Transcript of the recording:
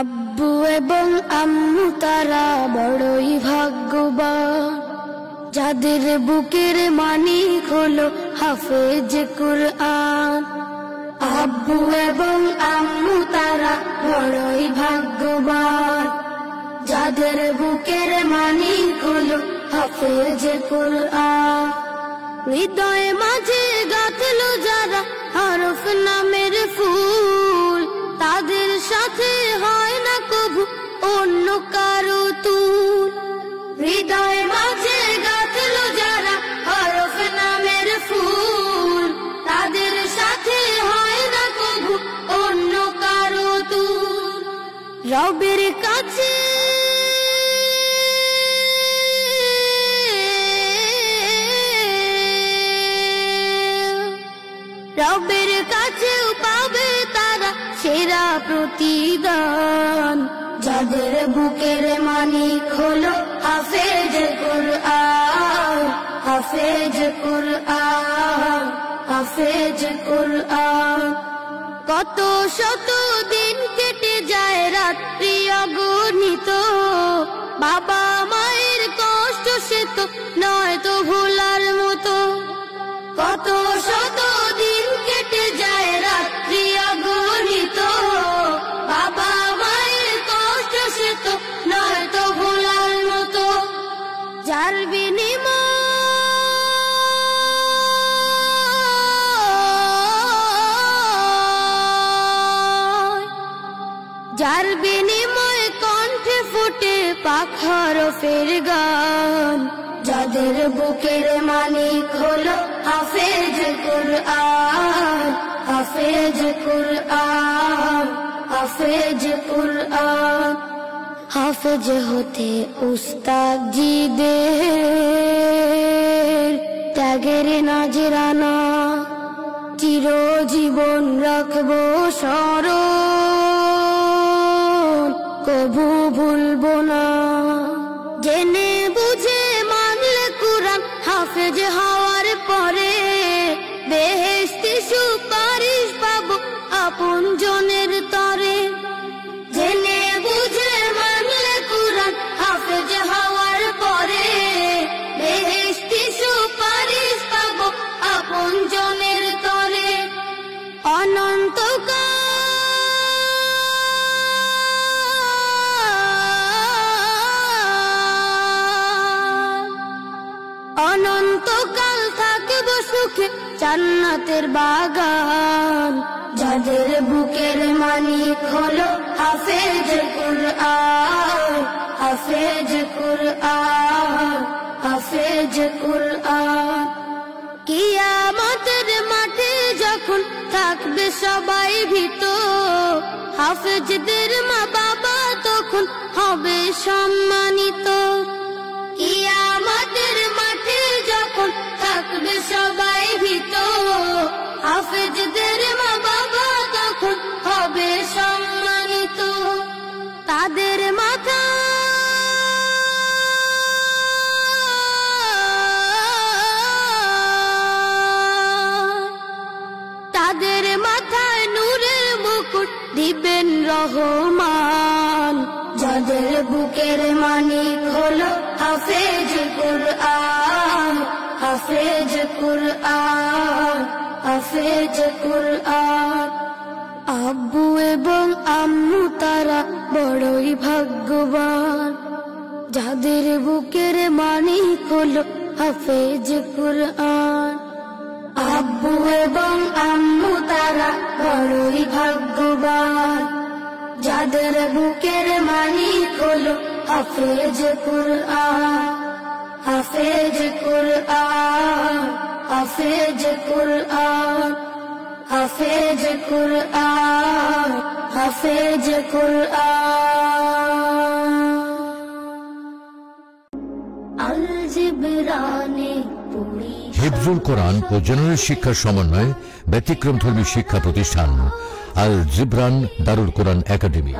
আব্বু এবং আম্মু তারা বড়ই ভাগ্যবান, যাদের বুকের মানিক হলো হাফেজ কুরআন। আব্বু এবং আম্মু তারা বড়ই ভাগ্যবান, যাদের বুকের মানিক হলো হাফেজ কুরআন। হৃদয়ে মাঝে গাঁথলো যারা হরফ নামের ফুল, তাদের সাথে হয় না কবু অন্য কারো তুল। হৃদয়ে মাঝে গাঁথলো যারা হরফ নামের ফুল, তাদের সাথে হয় না কবু অন্য কারো তুল। রবের কাছে রবের কাছেও পাবে তারা সেরা প্রতিদান, যাদের বুকের মানিক হলো হাফেজ কুরআন। হাফেজ কুরআন, হাফেজ কুরআন। কত শত দিন কেটে যায় রাত্রি অগণিত, বাবা মায়ের কষ্ট সে তো নয় তো ভোলার মতো। কত শত দিন কেটে যায় রাত্রি অগণিত, বাবা মায়ের কষ্ট সে তো নয় তো ভোলার মতো। যার বিনিময় কণ্ঠে ফুটে পাক হরফের গান, যাদের বুকের মানিক হলো হাফেজ কুরআন। হাফেজ কুরআন, হাফেজ কুরআন। হাফেজ হতে উস্তাদজিদের ত্যাগের নাজরানা চিরজীবন রাখবো স্মরণ, কবু ভুলবো না। জেনে বুঝে মানলে কুরআন হাফেজ হওয়ার পরে, বেহেশতি সুপারিশ পাবো আপন জনের তরে। জেনে বুঝে মানলে কুরআন হাফেজ হওয়ার পরে, বেহেশতি সুপারিশ পাবো আপন জনের তরে। অনন্তকাল অনন্তকাল থাকবো সুখে জান্নাতের বাগান, যাদের বুকের মানিক হলো হাফেজ কুরআন। হাফেজ কুরআন, হাফেজ কুরআন। কিয়ামতের মাঠে যখন থাকবে সবাই ভীত, হাফেজদের মা বাবা তখন হবে সম্মানিত। কিয়ামতের মাঠে যখন থাকবে সবাই ভীত, হাফেজদের মা বাবা তখন হবে সম্মানিত। তাদের মাথায় নূরের মুকুট দিবেন রহমান, যাদের বুকের মানিক হলো হাফেজ কুরআন। হাফেজ কুরআন, হাফেজ কুরআন। আব্বু এবং আম্মু তারা বড়ই ভাগ্যবান, যাদের বুকের মানিক হলো হাফেজ কুরআন। আব্বু এবং আম্মু তারা বড়ই ভাগ্যবান, যাদের বুকের মানিক হলো হাফেজ কুরআন। হাফেজ কুরআন, হাফেজ কুরআন। হাফেজ কুরআন, হাফেজ কুরআন। আল জিবরানে হিফজুল কোরআন ও জেনারেল শিক্ষার সমন্বয়ে ব্যতিক্রমধর্মী শিক্ষা প্রতিষ্ঠান আল জিবরান দারুল কোরআন একাডেমি।